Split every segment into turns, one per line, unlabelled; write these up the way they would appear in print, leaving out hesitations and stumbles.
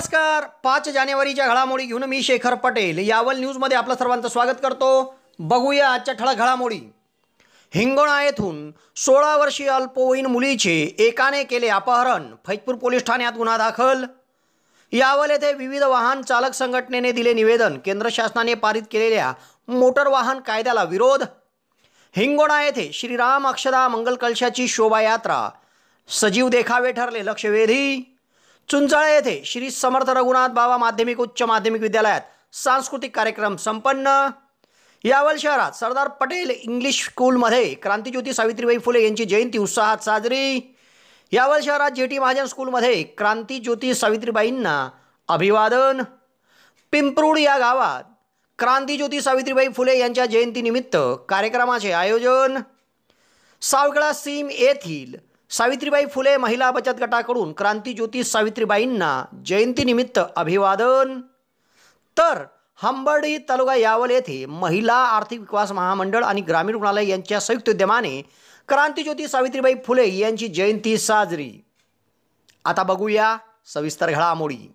नमस्कार. 5 जानेवारीच्या घडामोडी घेऊन मी शेखर पटेल यावल न्यूजमध्ये आपलं सर्वांचं स्वागत करतो. बघूया आजच्या ठळक घडामोडी. हिंगोणा येथून 16 वर्षीय अल्पवयीन मुलीचे एकाने केले अपहरण. फैजपूर पोलीस ठाण्यात गुन्हा दाखल. यावल येथे विविध वाहन चालक संघटनेने दिले निवेदन. केंद्र शासनाने पारित केलेल्या मोटर वाहन कायद्याला विरोध. हिंगोणा येथे श्रीराम अक्षदा मंगल कलशाची शोभायात्रा. सजीव देखावे ठरले लक्षवेधी. चुंचाळे येथे श्री समर्थ रघुनाथ बाबा माध्यमिक उच्च माध्यमिक विद्यालयात सांस्कृतिक कार्यक्रम संपन्न. यावल शहरात सरदार पटेल इंग्लिश स्कूलमध्ये क्रांतिज्योती सावित्रीबाई फुले यांची जयंती उत्साहात साजरी. यावल शहरात जेटी महाजन स्कूलमध्ये क्रांतिज्योती सावित्रीबाईंना अभिवादन. पिंपरूड या गावात क्रांतिज्योती सावित्रीबाई फुले यांच्या जयंतीनिमित्त कार्यक्रमाचे आयोजन. सावखेडा सीम येथील सावित्रीबाई फुले महिला बचत गटाकडून क्रांतिज्योती सावित्रीबाईंना जयंतीनिमित्त अभिवादन. तर हंबर्डी तालुका यावल येथे महिला आर्थिक विकास महामंडळ आणि ग्रामीण रुग्णालय यांच्या संयुक्त उद्यमाने क्रांतिज्योती सावित्रीबाई फुले यांची जयंती साजरी. आता बघूया सविस्तर घडामोडी.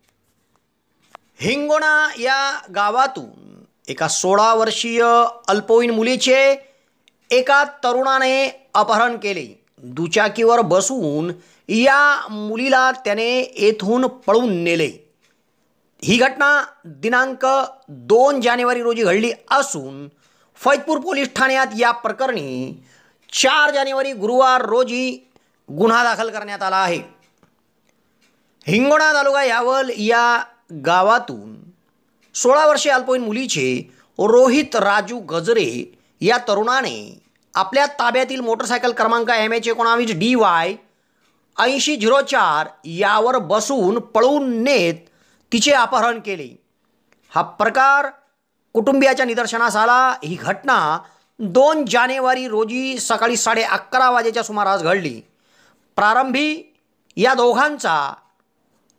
हिंगोणा या गावातून एका 16 वर्षीय अल्पवयीन मुलीचे एका तरुणाने अपहरण केले. दुचाकीवर बसवून या मुलीला त्याने येथून पळून नेले. ही घटना दिनांक 2 जानेवारी रोजी घडली असून फैजपूर पोलीस ठाण्यात या प्रकरणी 4 जानेवारी गुरुवार रोजी गुन्हा दाखल करण्यात आला आहे. हिंगोणा तालुका यावल या गावातून 16 वर्षीय अल्पवयीन मुलीचे रोहित राजू गजरे या तरुणाने आपल्या ताब्यातील मोटरसायकल क्रमांक MH19 DY 8004 यावर बसून पळून नेत तिचे अपहरण केले. हा प्रकार कुटुंबियाच्या निदर्शनास आला. ही घटना 2 जानेवारी रोजी सकाळी 11:30 वाजेच्या सुमारास घडली. प्रारंभी या दोघांचा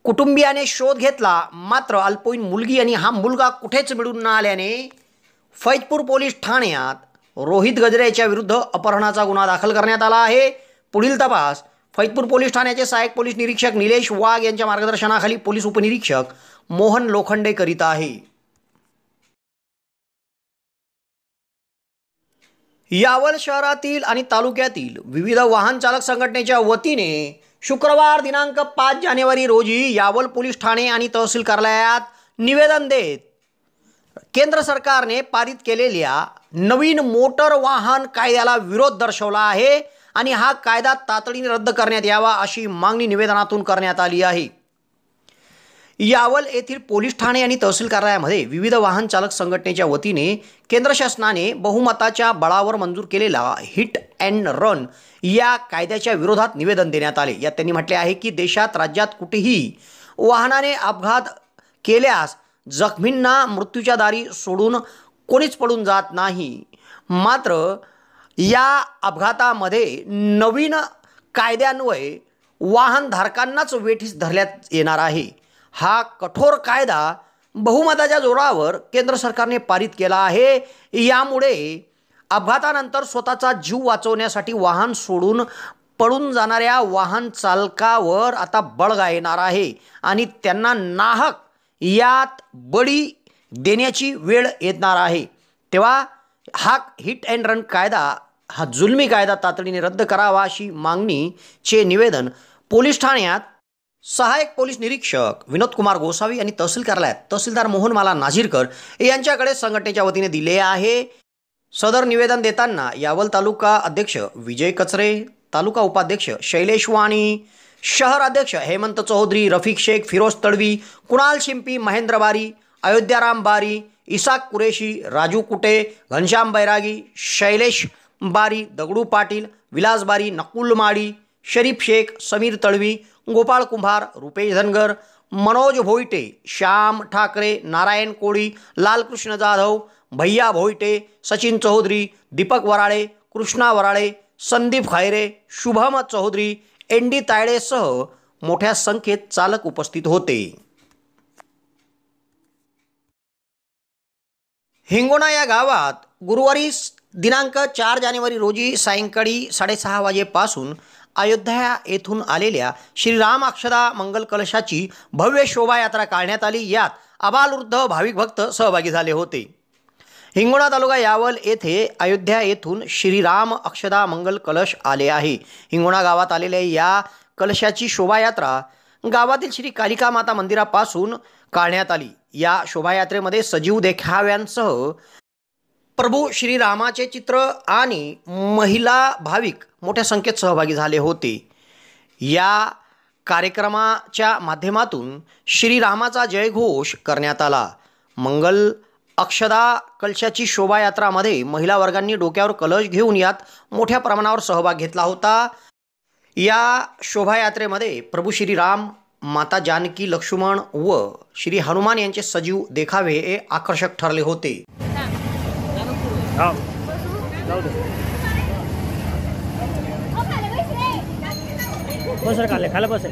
कुटुंबियाने शोध घेतला, मात्र अल्पवयीन मुलगी आणि हा मुलगा कुठेच मिळून न आल्याने फैजपूर पोलीस ठाण्यात रोहित गजरे याच्या विरुद्ध अपहरणाचा गुन्हा दाखल करण्यात आला आहे. पुढील तपास फैजपूर पोलीस ठाण्याचे सहाय्यक पोलीस निरीक्षक निलेश वाघ यांच्या मार्गदर्शनाखाली पोलीस उपनिरीक्षक मोहन लोखंडे करीत आहे. यावल शहरातील आणि तालुक्यातील विविध वाहन चालक संघटनेच्या वतीने शुक्रवार दिनांक 5 जानेवारी रोजी यावल पोलीस ठाणे आणि तहसील कार्यालयात निवेदन देत केंद्र सरकारने पारित केलेल्या नवीन मोटर वाहन कायद्याला विरोध दर्शवला आहे आणि हा कायदा तातडीने रद्द करण्यात यावा अशी मागणी निवेदनातून करण्यात आली आहे. यावल येथील पोलीस ठाणे आणि तहसील कार्यालयामध्ये विविध वाहन चालक संघटनेच्या वतीने केंद्र शासनाने बहुमताच्या बळावर मंजूर केलेला हिट अँड रन या कायद्याच्या विरोधात निवेदन देण्यात आले. यात त्यांनी म्हटले आहे की देशात राज्यात कुठेही वाहनाने अपघात केल्यास जखमींना मृत्यूच्या दारी सोडून कोणीच पडून जात नाही. मात्र या अपघातामध्ये नवीन कायद्यान्वये वाहनधारकांनाच वेठीस धरण्यात येणार आहे. हा कठोर कायदा बहुमताच्या जोरावर केंद्र सरकारने पारित केला आहे. यामुळे अपघातानंतर स्वतःचा जीव वाचवण्यासाठी वाहन सोडून पळून जाणाऱ्या वाहन चालकावर आता बळगा येणार आहे आणि त्यांना नाहक यात बळी देण्याची वेळ येणार आहे. तेव्हा हा हिट अँड रन कायदा, हा जुलमी कायदा तातडीने रद्द करावा अशी मागणीचे निवेदन पोलीस ठाण्यात सहाय्यक पोलीस निरीक्षक विनोद कुमार गोसावी आणि तहसील कार्यालयात तहसीलदार मोहनमाला नाझीरकर यांच्याकडे संघटनेच्या वतीने दिले आहे. सदर निवेदन देताना यावल तालुका अध्यक्ष विजय कचरे, तालुका उपाध्यक्ष शैलेश वाणी, शहर अध्यक्ष हेमंत चौधरी, रफिक शेख, फिरोज तडवी, कुणाल शिंपी, महेंद्र बारी, अयोध्याराम बारी, इसाक कुरेशी, राजू कुटे, घनश्याम बैरागी, शैलेश बारी, दगडू पाटील, विलास बारी, नकुल माडी, शरीफ शेख, समीर तळवी, गोपाळ कुंभार, रुपेश धनगर, मनोज भोईटे, श्याम ठाकरे, नारायण कोळी, लालकृष्ण जाधव, भैया भोईटे, सचिन चौधरी, दीपक वराळे, कृष्णा वराळे, संदीप खैरे, शुभम चौधरी, एनडी तायडेसह मोठ्या संख्येत चालक उपस्थित होते. हिंगोणा या गावात गुरुवारी दिनांक 4 जानेवारी रोजी सायंकाळी 6:30 वाजेपासून अयोध्या येथून आलेल्या श्रीराम अक्षदा मंगल कलशाची भव्य शोभायात्रा काढण्यात आली। यात आबालवृद्ध भाविक भक्त सहभागी झाले होते। हिंगणा तालुका यावल येथे अयोध्या येथून श्रीराम अक्षदा मंगल कलश आले आहे। हिंगणा गावात आलेल्या या कलशाची शोभायात्रा गावातील श्री कालिका माता मंदिरापासून काढण्यात आली। या शोभायात्रेमध्ये सजीव देखाव्यांसह प्रभू श्रीरामाचे चित्र आणि महिला भाविक मोठ्या संख्येत सहभागी झाले होते। या कार्यक्रमाच्या माध्यमातून श्रीरामाचा जयघोष करण्यात आला। मंगल अक्षदा कलशाची शोभायात्रामध्ये महिला वर्गांनी डोक्यावर कलश घेऊन यात मोठ्या प्रमाणावर सहभाग घेतला होता। या शोभायात्रेमध्ये प्रभू श्रीराम, माता जानकी, लक्ष्मण व श्री हनुमान यांचे सजीव देखावे हे आकर्षक ठरले होते।
खाली बस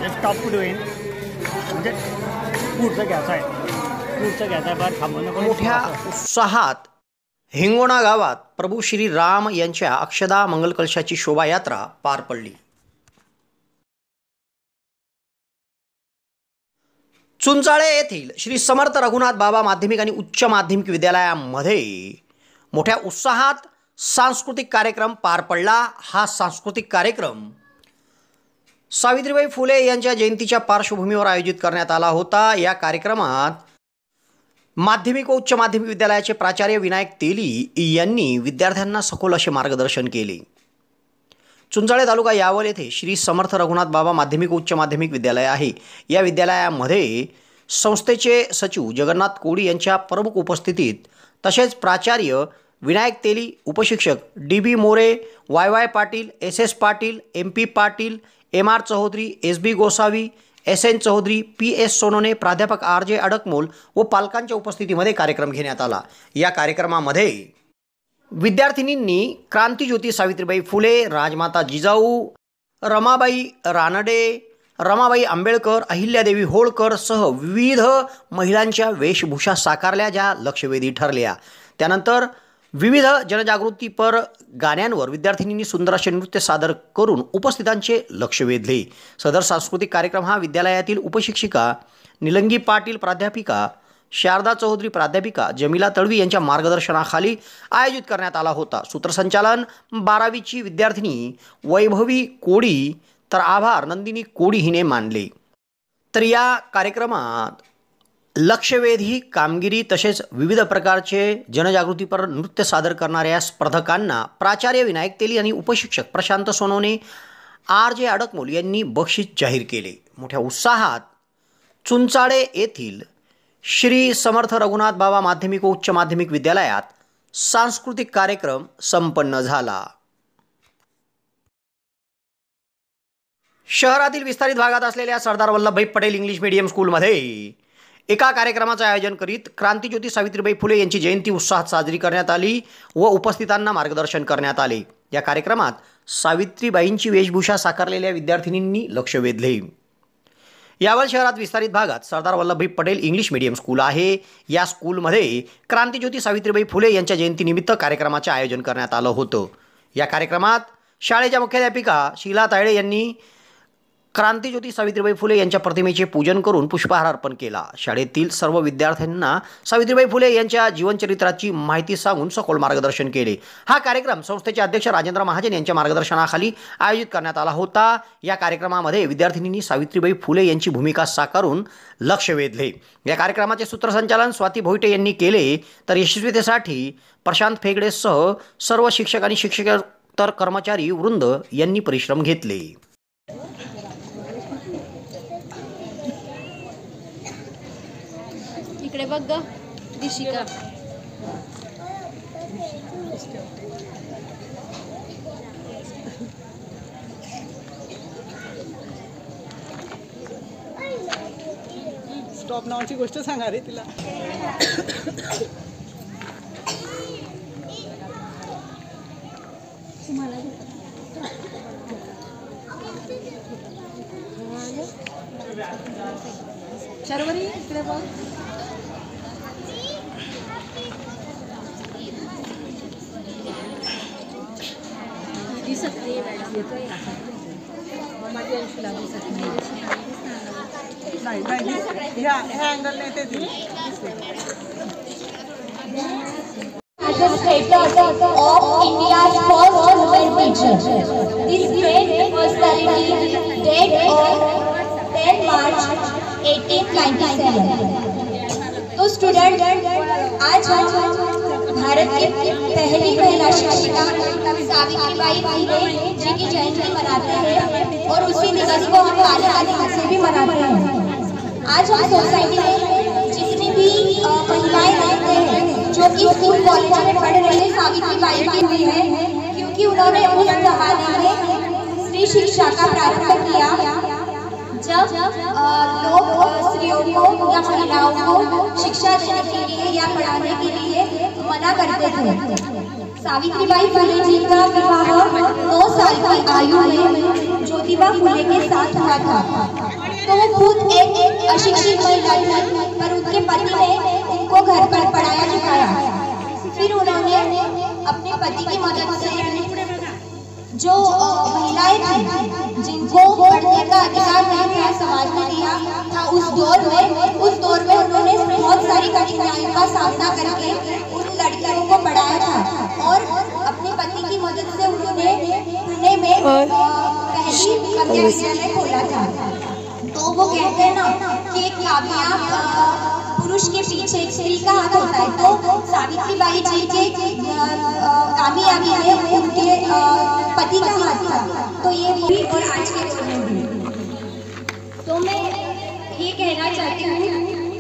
स्टॉप डूइंग म्हणजे पुढचं घ्यायचं आहे बरं थांबून
मोठ्या उत्साहात हिंगणा गावात प्रभू श्री राम यांच्या अक्षदा मंगल कलशाची शोभायात्रा पार पडली। चुंचाळे येथील श्री समर्थ रघुनाथ बाबा माध्यमिक आणि उच्च माध्यमिक विद्यालयामध्ये मोठ्या उत्साहात सांस्कृतिक कार्यक्रम पार पडला। हा सांस्कृतिक कार्यक्रम सावित्रीबाई फुले यांच्या जयंतीच्या पार्श्वभूमीवर आयोजित करण्यात आला होता। या कार्यक्रमात माध्यमिक व उच्च माध्यमिक विद्यालयाचे प्राचार्य विनायक तेली यांनी विद्यार्थ्यांना सखोल असे मार्गदर्शन केले। चुंचाळे तालुका यावल येथे श्री समर्थ रघुनाथ बाबा माध्यमिक व उच्च माध्यमिक विद्यालय आहे। या विद्यालयामध्ये संस्थेचे सचिव जगन्नाथ कोडी यांच्या प्रमुख उपस्थितीत तसेच प्राचार्य विनायक तेली, उपशिक्षक D B. More, Y Patil, S Patil, MP Patil, MR Chaudhari, SB Gosavi, SN Chaudhari, PS Sonone, प्राध्यापक RJ अडकमोल व पालकांच्या उपस्थितीमध्ये कार्यक्रम घेण्यात आला। या कार्यक्रमामध्ये विद्यार्थिनींनी क्रांतिज्योती सावित्रीबाई फुले, राजमाता जिजाऊ, रमाबाई रानडे, रमाबाई आंबेडकर, अहिल्यादेवी होळकर सह विविध महिलांच्या वेशभूषा साकारल्या, ज्या लक्षवेधी ठरल्या। त्यानंतर विविध जनजागृतीपर गाण्यांवर विद्यार्थिनींनी सुंदर असे नृत्य सादर करून उपस्थितांचे लक्ष वेधले। सदर सांस्कृतिक कार्यक्रम हा विद्यालयातील उपशिक्षिका निलंगी पाटील, प्राध्यापिका शारदा चौधरी, प्राध्यापिका जमिला तळवी यांच्या मार्गदर्शनाखाली आयोजित करण्यात आला होता। सूत्रसंचालन 12वीची विद्यार्थिनी वैभवी कोडी तर आभार नंदिनी कोडी हिने मानले। तर या कार्यक्रमात लक्षवेधी कामगिरी तसेच विविध प्रकारचे जनजागृतीपर नृत्य सादर करणाऱ्या स्पर्धकांना प्राचार्य विनायक तेली आणि उपशिक्षक प्रशांत सोनोने, RJ अडकमोल यांनी बक्षीस जाहीर केले। मोठ्या उत्साहात चुंचाळे येथील श्री समर्थ रघुनाथ बाबा माध्यमिक व उच्च माध्यमिक विद्यालयात सांस्कृतिक कार्यक्रम संपन्न झाला। शहरातील विस्तारित भागात असलेल्या सरदार वल्लभभाई पटेल इंग्लिश मीडियम स्कूलमध्ये एका कार्यक्रमाचे आयोजन करीत क्रांतिज्योती सावित्रीबाई फुले यांची जयंती उत्साहात साजरी करण्यात आली व उपस्थितांना मार्गदर्शन करण्यात आले। या कार्यक्रमात सावित्रीबाईंची वेशभूषा साकारलेल्या विद्यार्थिनींनी लक्ष वेधले। यावल शहरात विस्तारित भागात Sardar Vallabhbhai Patel English medium school आहे। या स्कूलमध्ये क्रांतिज्योती सावित्रीबाई फुले यांच्या जयंतीनिमित्त कार्यक्रमाचे आयोजन करण्यात आलं होतं। या कार्यक्रमात शाळेच्या मुख्याध्यापिका शीला तायडे यांनी क्रांतिज्योती सावित्रीबाई फुले यांच्या प्रतिमेचे पूजन करून पुष्पहार अर्पण केला। शाळेतील सर्व विद्यार्थ्यांना सावित्रीबाई फुले यांच्या जीवनचरित्राची माहिती सांगून सखोल मार्गदर्शन केले। हा कार्यक्रम संस्थेचे अध्यक्ष राजेंद्र महाजन यांच्या मार्गदर्शनाखाली आयोजित करण्यात आला होता। या कार्यक्रमामध्ये विद्यार्थिनींनी सावित्रीबाई फुले यांची भूमिका साकारून लक्ष वेधले। या कार्यक्रमाचे सूत्रसंचालन स्वाती भोईटे यांनी केले, तर यशस्वीतेसाठी प्रशांत फेगडेसह सर्व शिक्षक आणि शिक्षकेतर कर्मचारी वृंद यांनी परिश्रम घेतले।
इकडे बघ ग दिशिका।
स्टॉप नावाची गोष्ट सांगा रे तिला।
शर्वरी इकडे बघ। दिसत नाही येतोय माझी अंशुला दिसत
नाही नाही ह्या अँगल नाही ते
As the status of India's first woman teacher. This great personality died on 10 March 1897. तो स्टूडेंट आज हम भारत की पहली महिला शिक्षिका सावित्रीबाई फुले जी की जयंती मनाते हैं और उसी दिवस को हम काला दिवस से भी मनाते हैं। आज हम सोसाइटी में जितनी भी महिलाएं रहते हैं जो कि स्कूल कॉलेज में पढ़ रही है सावित्रीबाई की हुई है, क्योंकि उन्होंने उस जमाने में स्त्री शिक्षा का प्रारंभ किया जब लोग स्त्रियों को या महिलाओं को शिक्षा देने के लिए या पढ़ाने के लिए मना करते थे। सावित्रीबाई फुले जी का विवाह 9 साल की आयु में ज्योतिबा फुले के साथ हुआ था। तो वो खुद एक अशिक्षित महिला थी, पर उनके पति ने उनको घर पर पढ़ाया लिखाया। फिर उन्होंने अपने पति की मदद से जो महिलाएं थी जिनको पढ़ने का अधिकार नहीं था समाज ने दिया था, उस दौर में उन्होंने बहुत सारी कठिनाइयों का सामना करके उन लड़कियों को पढ़ाया था और अपने पति की मदद से उन्होंने पुणे में पहली कन्या विद्यालय खोला था। तो वो कहते हैं ना कि एक कामयाब पुरुष के पीछे एक स्त्री का हाथ होता है, तो सावित्रीबाई जी के कामयाबी है उनके पति का हाथ था। तो ये भी और आज के समय भी तो मैं ये कहना चाहती हूँ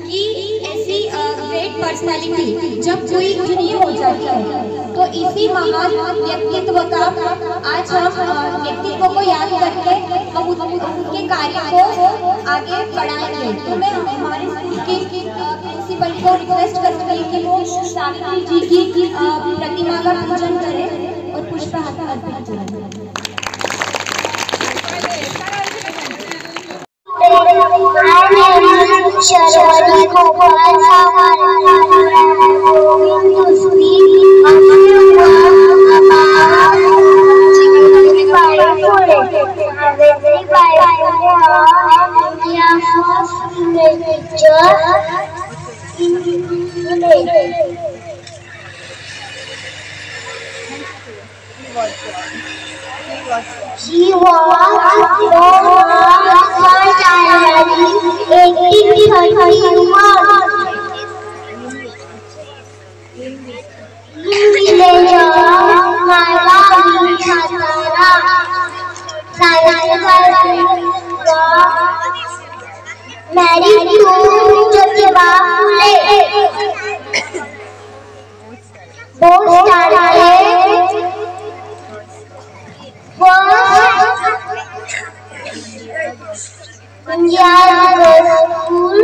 कि ऐसी ग्रेट पर्सनालिटी जब कोई नहीं हो जाती है तो इसी महान व्यक्तित्व का आज हम व्यक्तित्व को याद करके हम उनके कार्य को आगे बढ़ाएंगे। तो मैं हमारे स्कूल के प्रिंसिपल को रिक्वेस्ट करूँगी कि वो सावित्री जी की प्रतिमा का पूजन करें और पुष्पहार अर्पित करें।
Sharvari Gopal She was born on January 1831 in village of Malari, Satara. Savitribai married to Jyotiba Phule. Both started Punjab School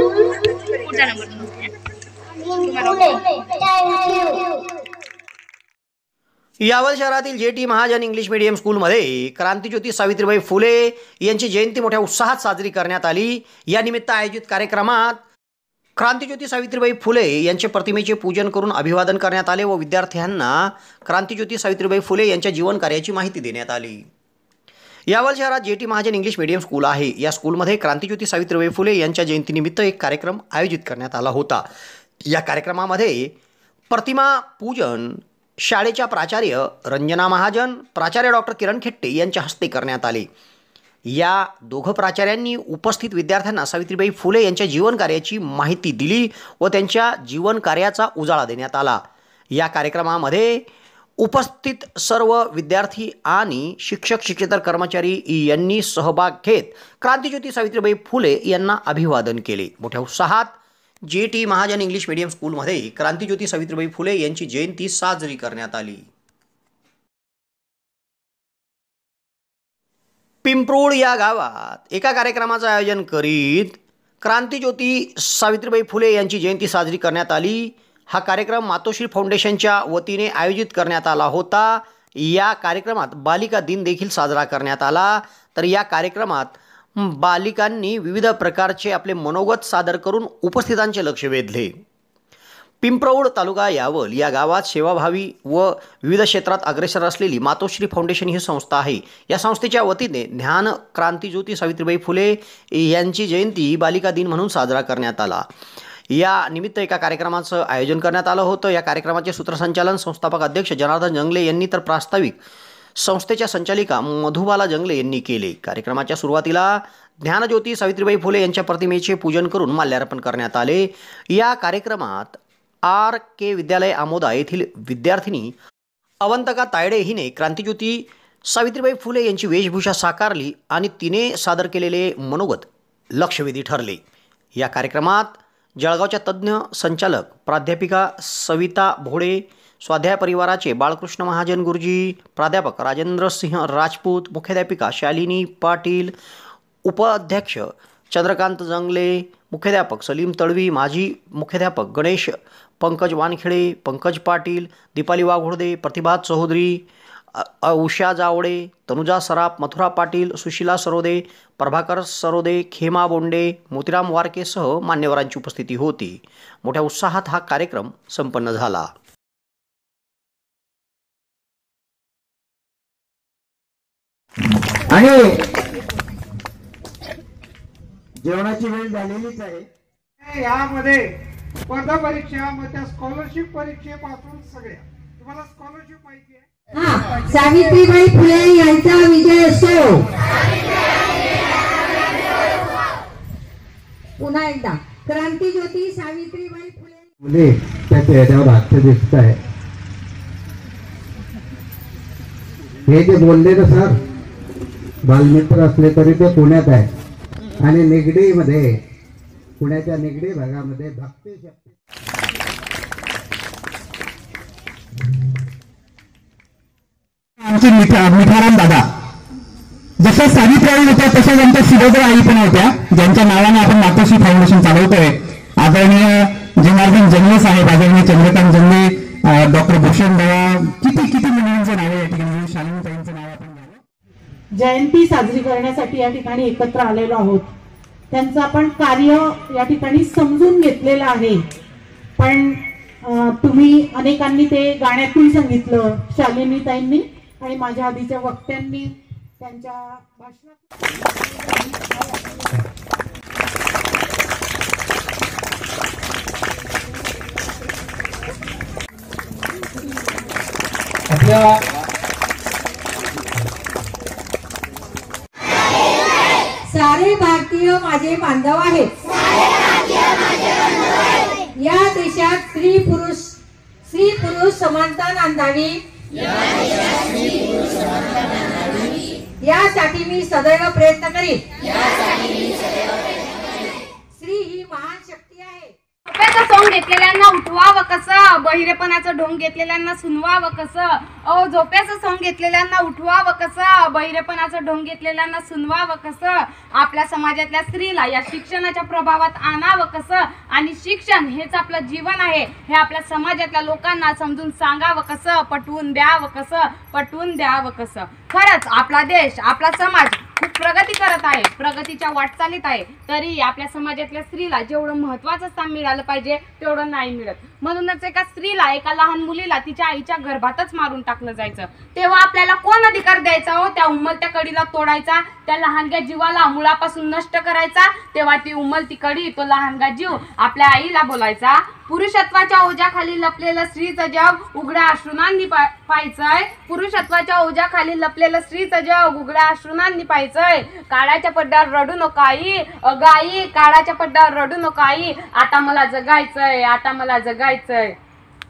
in Pune. Thank you.
Yawal शहरातील JT महाजन इंग्लिश मीडियम स्कूलमध्ये क्रांतिज्योती सावित्रीबाई फुले यांची जयंती मोठ्या उत्साहात साजरी करण्यात आली। या निमित्त आयोजित कार्यक्रमात क्रांतिज्योती सावित्रीबाई फुले यांचे प्रतिमेचे पूजन करून अभिवादन करण्यात आले व विद्यार्थ्यांना क्रांतिज्योती सावित्रीबाई फुले यांच्या जीवन कार्याची माहिती देण्यात आली। यावल शहरात JT Mahajan English medium school आहे। या स्कूलमध्ये क्रांतिज्योती सावित्रीबाई फुले यांच्या जयंतीनिमित्त एक कार्यक्रम आयोजित करण्यात आला होता। या कार्यक्रमामध्ये प्रतिमा पूजन शाळेच्या प्राचार्य रंजना महाजन, प्राचार्य डॉक्टर किरण खेट्टे यांच्या हस्ते करण्यात आले। या दोघं प्राचार्यांनी उपस्थित विद्यार्थ्यांना सावित्रीबाई फुले यांच्या जीवन कार्याची माहिती दिली व त्यांच्या जीवन कार्याचा उजाळा देण्यात आला। या कार्यक्रमामध्ये उपस्थित सर्व विद्यार्थी आणि शिक्षक शिक्षेतर कर्मचारी यांनी सहभाग घेत क्रांतिज्योती सावित्रीबाई फुले यांना अभिवादन केले। मोठ्या उत्साहात JT महाजन इंग्लिश मीडियम स्कूलमध्ये क्रांतिज्योती सावित्रीबाई फुले यांची जयंती साजरी करण्यात आली। पिंपरूळ या गावात एका कार्यक्रमाचं आयोजन करीत क्रांतिज्योती सावित्रीबाई फुले यांची जयंती साजरी करण्यात आली। हा कार्यक्रम मातोश्री फाउंडेशनच्या वतीने आयोजित करण्यात आला होता। या कार्यक्रमात बालिका दिन देखील साजरा करण्यात आला। तर या कार्यक्रमात बालिकांनी विविध प्रकारचे आपले मनोगत सादर करून उपस्थितांचे लक्ष वेधले। पिंपरौड तालुका यावल या गावात सेवाभावी व विविध क्षेत्रात अग्रेसर असलेली मातोश्री फाउंडेशन ही संस्था आहे। या संस्थेच्या वतीने ज्ञान क्रांतिज्योती सावित्रीबाई फुले यांची जयंती बालिका दिन म्हणून साजरा करण्यात आला। या निमित्त एका कार्यक्रमाचं आयोजन करण्यात आलं होतं। या कार्यक्रमाचे सूत्रसंचालन संस्थापक अध्यक्ष जनार्दन जंगले यांनी तर प्रास्ताविक संस्थेच्या संचालिका मधुबाला जंगले यांनी केले। कार्यक्रमाच्या सुरुवातीला ज्ञानज्योती सावित्रीबाई फुले यांच्या प्रतिमेचे पूजन करून माल्यार्पण करण्यात आले। या कार्यक्रमात RK विद्यालय आमोदा येथील विद्यार्थिनी अवंतका तायडे हिने क्रांतिज्योती सावित्रीबाई फुले यांची वेशभूषा साकारली आणि तिने सादर केलेले मनोगत लक्षवेधी ठरले। या कार्यक्रमात जळगावच्या तज्ज्ञ संचालक प्राध्यापिका सविता भोडे, स्वाध्याय परिवाराचे बाळकृष्ण महाजन गुरुजी, प्राध्यापक राजेंद्र सिंह राजपूत, मुख्याध्यापिका शालिनी पाटील, उपाध्यक्ष चंद्रकांत जंगले, मुख्याध्यापक सलीम तळवी, माजी मुख्याध्यापक गणेश पंकज वानखेडे, पंकज पाटील, दीपाली वाघोडदे, प्रतिभा चौधरी, उषा जावडे, तनुजा सराफ, मथुरा पाटील, सुशीला सरोदे, प्रभाकर सरोदे, खेमा बोंडे, मोतीराम वारकेसह मान्यवरांची उपस्थिती होती। मोठ्या उत्साहात हा कार्यक्रम संपन्न झाला।
आणि जेवणाची वेळ झालेलीच आहे।
यामध्ये स्पर्धा परीक्षा मग त्या स्कॉलरशिप परीक्षेपासून सगळ्या तुम्हाला स्कॉलरशिप माहिती आहे।
सावित्रीबाई फुले यांचा विजय असो। पुन्हा एकदा क्रांतिज्योती सावित्रीबाई फुले
मुले त्या चेहऱ्यावर हास्य दिसत आहे। हे जे बोलले ना सर, बालमित्र असले तरी ते पुण्यात आहे आणि निगडीमध्ये पुण्याच्या निगडी भागामध्ये भक्ती शक्ती
आमचे मिठाराम दादा जसं सावित्रीबाई होत्या तशाच आमच्या सुभद्रा आई पण होत्या, ज्यांच्या नावाने आपण मातोश्री फाउंडेशन चालवतोय। आदरणीय जनार्दन जंगले साहेब, आदरणीय चंद्रकांत जंगले, डॉक्टर भूषण दादा, किती मुलींचं नाव या ठिकाणी, शालिनीताईंचं नाव आपण घ्यावं।
जयंती साजरी करण्यासाठी या ठिकाणी एकत्र आलेलो आहोत। त्यांचं आपण कार्य या ठिकाणी समजून घेतलेलं आहे, पण तुम्ही अनेकांनी ते गाण्यातून सांगितलं, शालिनीताईंनी आणि माझ्या आधीच्या वक्त्यांनी त्यांच्या भाषणात।
आपल्या
सारे भारतीय माझे बांधव आहेत। या देशात स्त्री पुरुष समानता नांदावी, यासाठी मी सदैव प्रयत्न करीन। स्त्री ही महान शक्ती आहे।
ढोंग घेतलेल्यांना उठवावं कसं, बहिरेपणाचं ढोंग घेतलेल्यांना सुनवावं कसं, अहो झोप्याचं सोंग घेतलेल्यांना उठवावं कसं, बहिरेपणाचं ढोंग घेतलेल्यांना सुनवावं कसं, आपल्या समाजातल्या स्त्रीला या शिक्षणाच्या प्रभावात आणावं कसं, आणि शिक्षण हेच आपलं जीवन आहे हे आपल्या समाजातल्या लोकांना समजून सांगावं कसं, पटवून द्यावं कसं, पटवून द्यावं कसं. खरंच आपला देश, आपला समाज खूप प्रगती करत आहे, प्रगतीच्या वाटचालीत आहे, तरी आपल्या समाजातल्या स्त्रीला जेवढं महत्त्वाचं स्थान मिळालं पाहिजे तेवढं नाही मिळत. म्हणूनच एका स्त्रीला, एका लहान मुलीला तिच्या आईच्या गर्भातच मारून टाकलं जायचं. तेव्हा आपल्याला कोण अधिकार द्यायचा हो त्या उमलत्या कडीला तोडायचा, त्या लहानग्या जीवाला मुळापासून नष्ट करायचा? तेव्हा ती उमलती कडी, तो लहानगा जीव आपल्या आईला बोलायचा, पुरुषत्वाच्या ओझ्याखाली लपलेलं स्त्रीचं जग उघड्या अश्रूंनी पाहायचंय, पुरुषत्वाच्या ओझ्याखाली लपलेलं स्त्रीचं जग उघड्या अश्रूंनी पाहायचंय. काळाच्या पड्ड्यावर रडू नका आई, अगाई काळाच्या पड्ड्यावर रडू नका आई, आता मला जगायचंय, आता मला जगायचंय.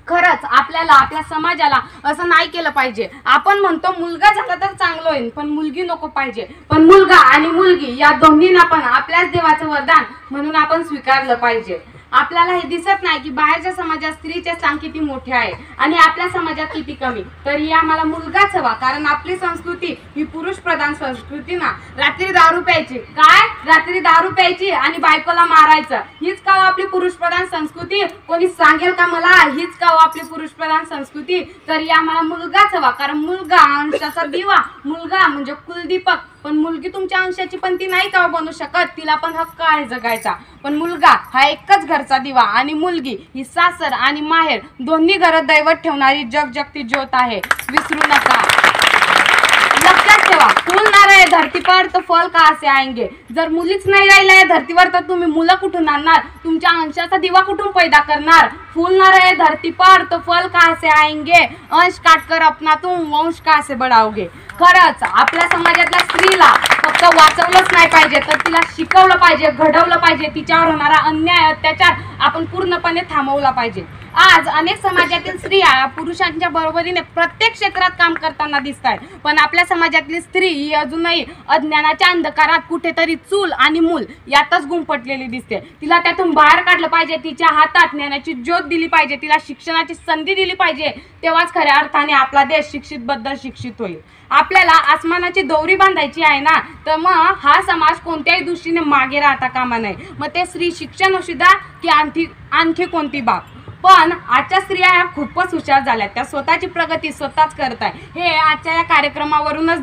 खरंच आपल्याला, आपल्या समाजाला असं नाही केलं पाहिजे. आपण म्हणतो मुलगा झाला तर चांगलं होईल, पण मुलगी नको पाहिजे. पण मुलगा आणि मुलगी या दोन्हींना पण आपल्याच देवाचं वरदान म्हणून आपण स्वीकारलं पाहिजे. आपल्याला हे दिसत नाही की बाहेरच्या समाजात स्त्रीचे स्थान किती मोठे आहे आणि आपल्या समाजात किती कमी. तरी आम्हाला मुलगाच हवा, कारण आपली संस्कृती ही पुरुष प्रधान संस्कृती ना. रात्री दारू प्यायची, काय रात्री दारू प्यायची आणि बायकोला मारायचं, हीच का आपली पुरुष प्रधान संस्कृती? कोणी सांगेल का मला हीच का आपली पुरुष प्रधान संस्कृती? तरी आम्हाला मुलगाच हवा, कारण मुलगा अंशाचा दिवा, मुलगा म्हणजे कुलदीपक. पण मुलगी तुमच्या अंशाची पण ती नाही का बनू शकत, तिला पण हक्क आहे जगायचा. पण मुलगा हा एकच घरचा दिवा आणि मुलगी ही सासर आणि माहेर दोन्ही घरात दैवत ठेवणारी जगजगती ज्योत आहे, विसरू नका. लक्षात ठेवा, फूल ना रहे धरती पर तो फल कहाँ से आएंगे. जर मुलीच नाही राहिल्या या धरतीवर तर तुम्ही मुलं कुठून आणणार, तुमच्या अंशाचा दिवा कुठून पैदा करणार. फूल ना रहे धरती पर तो फल कहाँ से आएंगे, अंश काटकर अपना तुम वंश कहाँ से बढ़ाओगे. खरंच आपल्या समाजातल्या स्त्रीला फक्त वाचवलंच नाही पाहिजे, तर तिला शिकवलं पाहिजे, घडवलं पाहिजे. तिच्यावर होणारा अन्याय, अत्याचार आपण पूर्णपणे थांबवला पाहिजे. आज अनेक समाजातील स्त्रिया पुरुषांच्या बरोबरीने प्रत्येक क्षेत्रात काम करताना दिसत आहेत, पण आपल्या समाजातली स्त्री ही अजूनही अज्ञानाच्या अंधकारात कुठेतरी चूल आणि मूल यातच गुंफटलेली दिसते. तिला त्यातून बाहेर काढलं पाहिजे, तिच्या हातात ज्ञानाची ज्योत दिली पाहिजे, तिला शिक्षणाची संधी दिली पाहिजे. तेव्हाच खऱ्या अर्थाने आपला देश शिक्षित बद्दल शिक्षित होईल. आपल्याला आसमानाची दोरी बांधायची आहे ना, तर मग हा समाज कोणत्याही दृष्टीने मागे राहता कामा नये. मग ते स्त्री शिक्षण असू द्या की आणखी कोणती बाब. पण आजच्या स्त्रिया ह्या खूपच हुशार झाल्यात, त्या स्वतःची प्रगती स्वतःच करत आहे. हे आजच्या या कार्यक्रमावरूनच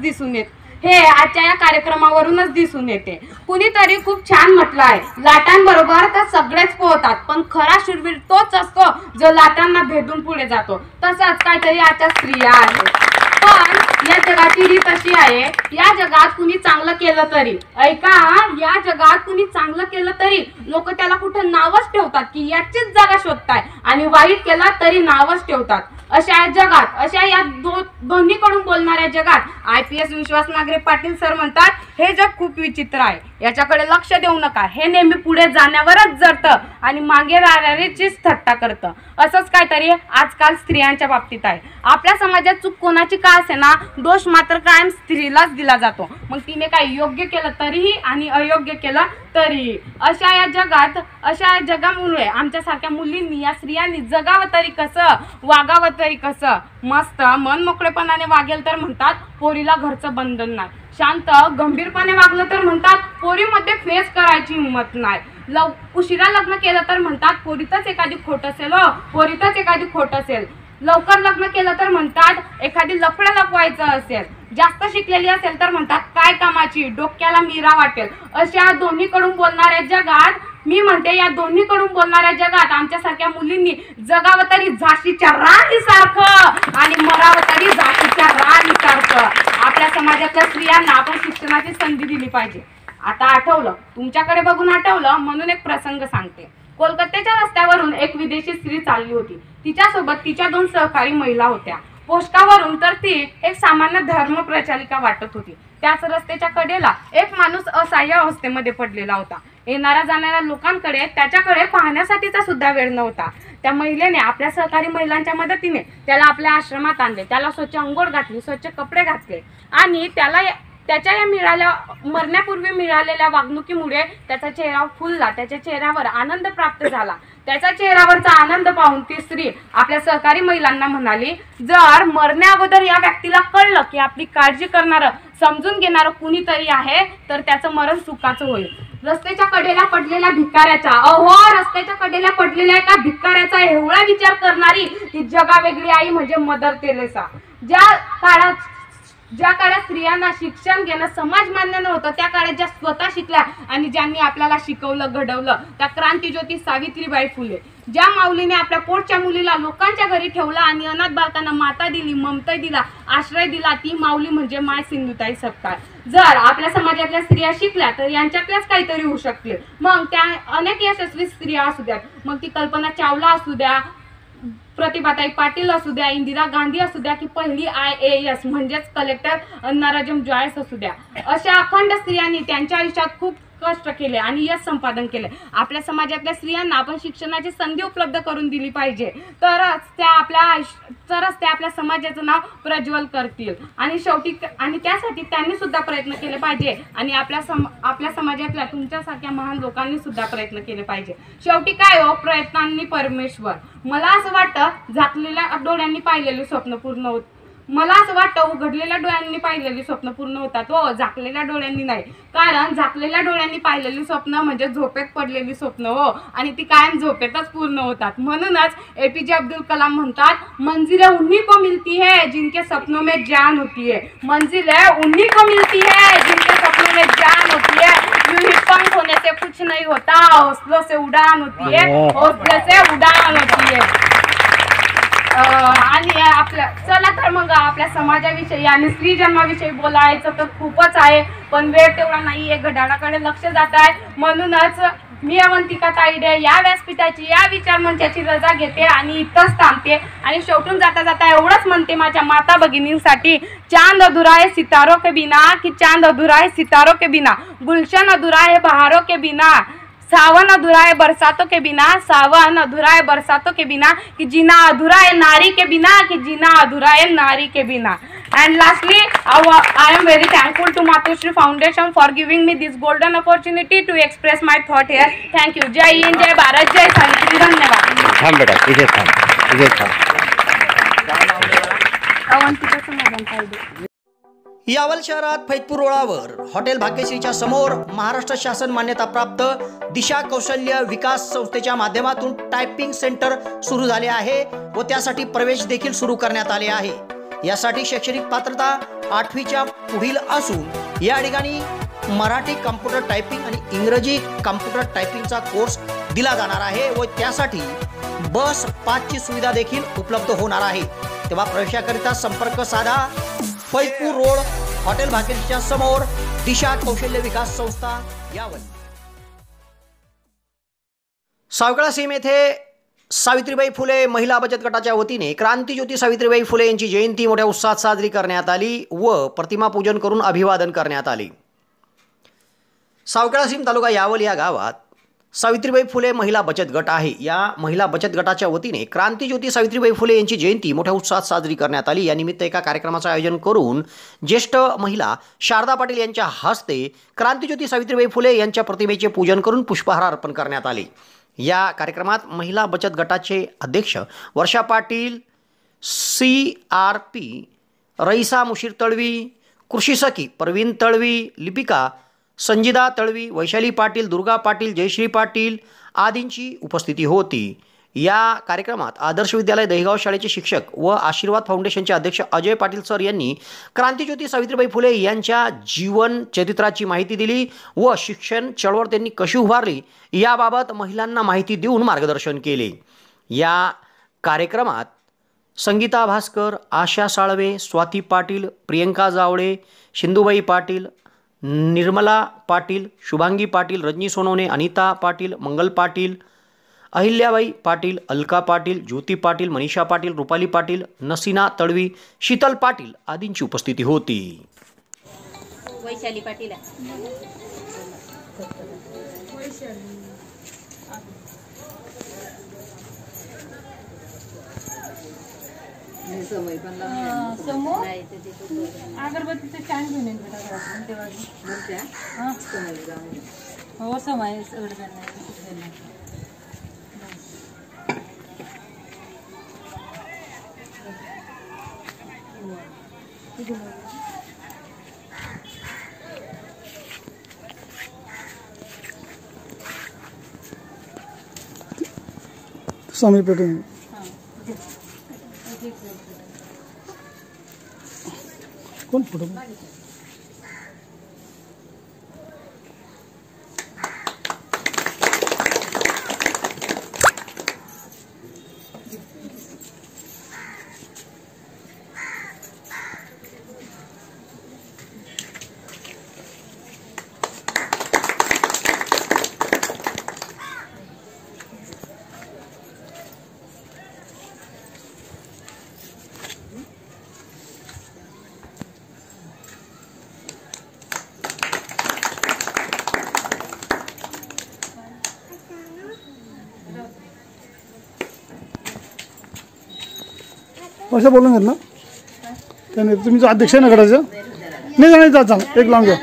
दिसून येते. कुणीतरी खूप छान म्हटलं आहे, लाटांबरोबर तर सगळेच पोहतात, पण खरा शूरवीर तोच असतो जो लाटांना भेदून पुढे जातो. तसंच काहीतरी आजच्या स्त्रिया आहेत. पण या जगाची रीत अशी आहे, या जगात कुणी चांगलं केलं तरी, ऐका, या जगात कुणी चांगलं केलं तरी लोक त्याला कुठं नावच ठेवतात की याचीच जागा शोधताय, आणि वाईट केला तरी नावच ठेवतात. अशा जगात, अशा या दोन्हीकडून बोलणाऱ्या जगात IPS विश्वास नागरे पाटील सर म्हणतात, हे जग खूप विचित्र आहे, याच्याकडे लक्ष देऊ नका. हे नेहमी पुढे जाण्यावरच जरतं आणि मागे राहणाऱ्याचीच थट्टा करतं. असंच काहीतरी आजकाल स्त्रियांच्या बाबतीत आहे. आपल्या समाजात चूक कोणाची का असे ना, दोष मात्र कायम स्त्रीलाच दिला जातो. मग तिने काही योग्य केलं तरीही आणि अयोग्य केलं तरीही. अशा जगामुळे आमच्यासारख्या मुलींनी, या स्त्रियांनी जगावं तरी कसं, वागावं तरी कसं. मस्त मन मोकळेपणाने वागेल तर म्हणतात पोरीला घरचं बंधन नाही. शांत गंभीरपणे वागलं तर म्हणतात पोरीमध्ये फेस करायची हिंमत नाही. उशिरा लग्न केलं तर म्हणतात पोरीतच एखादी खोट असेल, पोरीतच एखादी खोट असेल. लवकर लग्न केलं तर म्हणतात एखादी लफडं लपवायचं असेल. जास्त शिकलेली असेल तर म्हणतात काय कामाची, डोक्याला मिरा वाटेल. अशा दोन्हीकडून बोलणाऱ्या जगात, मी म्हणते या दोन्हीकडून बोलणाऱ्या जगात आमच्यासारख्या मुलींनी जगावं तरी झाशीच्या राणीसारखं आणि मरावं तरी झाशीच्या राणीसारखं. आपल्या समाजातल्या स्त्रियांना आपण शिक्षणाची संधी दिली पाहिजे. आता आठवलं, तुमच्याकडे बघून आठवलं म्हणून एक प्रसंग सांगते. कोलकात्याच्या रस्त्यावरून एक विदेशी स्त्री चालली होती. तिच्यासोबत तिच्या 2 सहकारी महिला होत्या. पोस्टावरून तर ती एक सामान्य धर्म प्रचारिका वाटत होती. त्याच रस्त्याच्या कडेला एक माणूस असहाय्य अवस्थेमध्ये पडलेला होता. येणाऱ्या जाणाऱ्या लोकांकडे त्याच्याकडे पाहण्यासाठीचा सुद्धा वेळ नव्हता. त्या महिलेने आपल्या सहकारी महिलांच्या मदतीने त्याला आपल्या आश्रमात आणले. त्याला स्वच्छ अंघोळ घातली, स्वच्छ कपडे घातले आणि त्याच्या या मरण्यापूर्वी मिळालेल्या वागणुकीमुळे त्याचा चेहरा फुलला. त्याच्या चेहऱ्यावर आनंद प्राप्त झाला. त्याच्या चेहऱ्यावरचा आनंद पाहून ती स्त्री आपल्या सहकारी महिलांना म्हणाली, जर मरण्या अगोदर या व्यक्तीला कळलं की आपली काळजी करणारं, समजून घेणारं कुणीतरी आहे तर त्याचं मरण सुखाचं होईल. रस्त्याच्या कडेला पडलेल्या भिकाऱ्याचा, रस्त्याच्या कडेला पडलेल्या एका भिकाऱ्याचा एवढा विचार करणारी ती जगावेगळी आई म्हणजे मदर तेरेसा. ज्या काळात स्त्रियांना शिक्षण घेणं समाज मान्य नव्हतं, त्या काळात ज्या स्वतः शिकल्या आणि ज्यांनी आपल्याला शिकवलं घडवलं त्या क्रांतीज्योती सावित्रीबाई फुले. ज्या माऊलीने आपल्या पोटच्या मुलीला लोकांच्या घरी ठेवलं आणि अनाथ बालकांना माता दिली, ममता दिला, आश्रय दिला, ती माऊली म्हणजे माय सिंधुताई सपकाळ. जर आपल्या समाजातल्या स्त्रिया शिकल्या तर यांच्यातल्याच काहीतरी होऊ शकते. मग त्या अनेक यशस्वी स्त्रिया असू द्यात, मग ती कल्पना चावला असू द्या, प्रतिभाताई पाटील असू द्या, इंदिरा गांधी असू द्या, की पहिली IAS म्हणजेच कलेक्टर अन्ना राजम जॉयस असू द्या, अशा अखंड स्त्रियांनी त्यांच्या आयुष्यात खूप कष्ट केले आणि यश संपादन केले. आपल्या समाजातल्या स्त्रियांना आपण शिक्षणाची संधी उपलब्ध करून दिली पाहिजे, तरच त्या आपल्या समाजाचं नाव प्रज्वल करतील. आणि शेवटी त्यासाठी त्यांनी सुद्धा प्रयत्न केले पाहिजे आणि आपल्या समाजातल्या तुमच्यासारख्या महान लोकांनी सुद्धा प्रयत्न केले पाहिजे. शेवटी काय हो, प्रयत्नांनी परमेश्वर. मला असं वाटतं झाकलेल्या डोळ्यांनी पाहिलेली स्वप्न पूर्ण होत. मला असं वाटतं उघडलेल्या डोळ्यांनी पाहिलेली स्वप्न पूर्ण होतात हो, झाकलेल्या डोळ्यांनी नाही. कारण झाकलेल्या डोळ्यांनी पाहिलेली स्वप्न म्हणजे झोपेत पडलेली स्वप्न हो, आणि ती कायम झोपेतच पूर्ण होतात. म्हणूनच APJ अब्दुल कलाम म्हणतात, मंजिलें उन्हीं को मिलती है जिनके सपनों में जान होती है. मंजिलें उन्हीं को मिलती है जिनके सपनों में जान होती है. यूं ही पंख होने से कुछ नहीं होता, हौसलों से उड़ान होती है, हौसले से उड़ान होती है. आणि चला तर मग आपल्या समाजाविषयी आणि स्त्री जन्माविषयी बोलायचं तर खूपच आहे, पण वेळ तेवढा नाहीये, घड्याळाकडे लक्ष जात आहे. म्हणूनच मी अवंतिका ताईडे या व्यासपीठाची, या विचार मंचाची रजा घेते आणि इथंच थांबते. आणि शेवटून जाता जाता एवढंच म्हणते माझ्या माता भगिनींसाठी, चांद अधूरा है सितारों के बिना, कि चांद अधूरा है सितारों के बिना, गुलशन अधूरा है बहारों के बिना, सावन अधूरा है बरसातों के बिना, सावन अधूरा है बरसातों के बिना, कि जीना अधूरा है नारी के बिना, कि जीना अधूरा है नारी के बिना. And lastly, I am very thankful to Matrushri Foundation for giving me this golden opportunity to express my thought here. Thank you. जय हिंद, जय भारत, जय सावित्री. धन्यवाद.
थांब बेटा, इथे थांब, इथे थांब.
अवंतिकाचं नाव पाहिजे.
यावल शहरात फैजपूर रोडावर हॉटेल भाग्यश्रीच्या समोर महाराष्ट्र शासन मान्यताप्राप्त दिशा कौशल्य विकास संस्थेच्या माध्यमातून टायपिंग सेंटर सुरू झाले आहे व त्यासाठी प्रवेश देखील सुरू करण्यात आले आहे. यासाठी शैक्षणिक पात्रता 8वीच्या पुढील असून या ठिकाणी मराठी कम्प्युटर टायपिंग आणि इंग्रजी कम्प्युटर टायपिंगचा कोर्स दिला जाणार आहे व त्यासाठी बस पासची सुविधा देखील उपलब्ध होणार आहे. तेव्हा प्रवेशाकरिता संपर्क साधा. फैजपूर रोड हॉटेल भाग्यश्रीच्या समोर दिशा कौशल्य विकास संस्था, यावल. सावकाळा सीम येथे सावित्रीबाई फुले महिला बचत गटाच्या वतीने क्रांतीज्योती सावित्रीबाई फुले यांची जयंती मोठ्या उत्साहात साजरी करण्यात आली व प्रतिमा पूजन करून अभिवादन करण्यात आले. सावकाळा सीम तालुका यावल या गावात सावित्रीबाई फुले महिला बचत गट आहे. या महिला बचत गटाच्या वतीने क्रांतीज्योती सावित्रीबाई फुले यांची जयंती मोठ्या उत्साहात साजरी करण्यात आली. या निमित्त एका कार्यक्रमाचं आयोजन करून ज्येष्ठ महिला शारदा पाटील यांच्या हस्ते क्रांतीज्योती सावित्रीबाई फुले यांच्या प्रतिमेचे पूजन करून पुष्पहार अर्पण करण्यात आले. या कार्यक्रमात महिला बचत गटाचे अध्यक्ष वर्षा पाटील, CRP रईसा मुशीर तळवी, कृषी सखी प्रवीण तळवी, लिपिका संजिदा तळवी, वैशाली पाटील, दुर्गा पाटील, जयश्री पाटील आदींची उपस्थिती होती. या कार्यक्रमात आदर्श विद्यालय दहिगाव शाळेचे शिक्षक व आशीर्वाद फाउंडेशनचे अध्यक्ष अजय पाटील सर यांनी क्रांतीज्योती सावित्रीबाई फुले यांच्या जीवन चरित्राची माहिती दिली व शिक्षण चळवळ त्यांनी कशी उभारली याबाबत महिलांना माहिती देऊन मार्गदर्शन केले. या कार्यक्रमात संगीता भास्कर, आशा साळवे, स्वाती पाटील, प्रियंका जावळे, सिंधुबाई पाटील, निर्मला पाटील, शुभांगी पाटील, रजनी सोनवणे, अनिता पाटील, मंगल पाटील, अहिल्याबाई पाटील, अलका पाटील, ज्योती पाटील, मनीषा पाटील, रुपाली पाटील, नसीना तळवी, शीतल पाटील आदींची उपस्थिती होती.
वैशाली पाटील समोर अगरबत्तीचं स्टँड घेऊन येईल हो समय
स्वामी पेटून कोण फोटो असं बोलून घेत ना त्याने तुम्ही जो अध्यक्ष आहे ना गटाचं नाही जाणार जात सांग एक लावून घ्या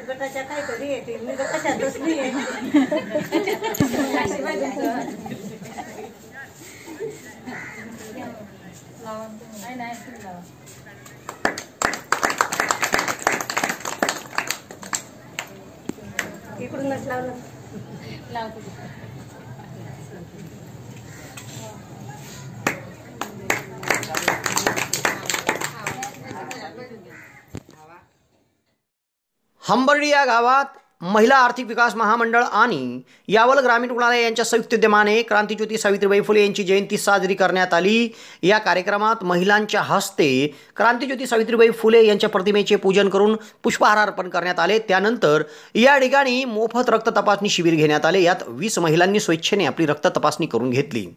गटाच्या काहीतरी येते मी कशातच नाही इकडूनच लावलं लावतो
हंबर्डी या गावात महिला आर्थिक विकास महामंडळ आणि यावल ग्रामीण रुग्णालय यांच्या संयुक्त विद्यमाने क्रांतिज्योती सावित्रीबाई फुले यांची जयंती साजरी करण्यात आली। या कार्यक्रमात महिलांच्या हस्ते क्रांतिज्योती सावित्रीबाई फुले यांच्या प्रतिमेचे पूजन करून पुष्पहार अर्पण करण्यात आले। त्यानंतर या ठिकाणी मोफत रक्त तपासणी शिबिर घेण्यात आले। यात 20 महिलांनी स्वेच्छेने आपली रक्त तपासणी करून घेतली।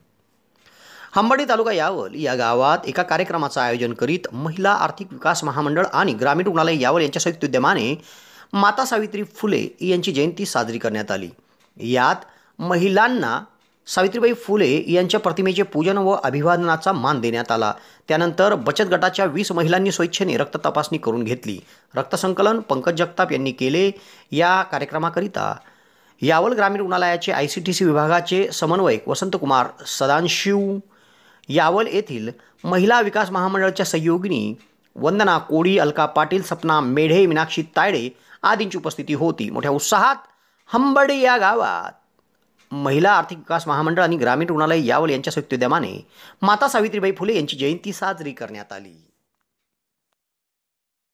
हंबर्डी तालुका यावल या गावात एका कार्यक्रमाचं आयोजन करीत महिला आर्थिक विकास महामंडळ आणि ग्रामीण रुग्णालय यावल यांच्या संयुक्त विद्यमाने माता सावित्री फुले यांची जयंती साजरी करण्यात आली। यात महिलांना सावित्रीबाई फुले यांच्या प्रतिमेचे पूजन व अभिवादनाचा मान देण्यात आला। त्यानंतर बचत गटाच्या 20 महिलांनी स्वेच्छेने रक्त तपासणी करून घेतली। रक्तसंकलन पंकज जगताप यांनी केले। या कार्यक्रमाकरिता यावल ग्रामीण रुग्णालयाचे ICTC विभागाचे समन्वयक वसंतकुमार सदाशिव, यावल येथील महिला विकास महामंडळाच्या सहयोगिनी वंदना कोडी, अलका पाटील, सपना मेढे, मीनाक्षी तायडे आदींची उपस्थिती होती। मोठ्या उत्साहात हंबर्डी या गावात महिला आर्थिक विकास महामंडळ आणि ग्रामीण रुग्णालय यावल यांच्या संयुक्त विद्यमाने माता सावित्रीबाई फुले यांची जयंती साजरी करण्यात आली।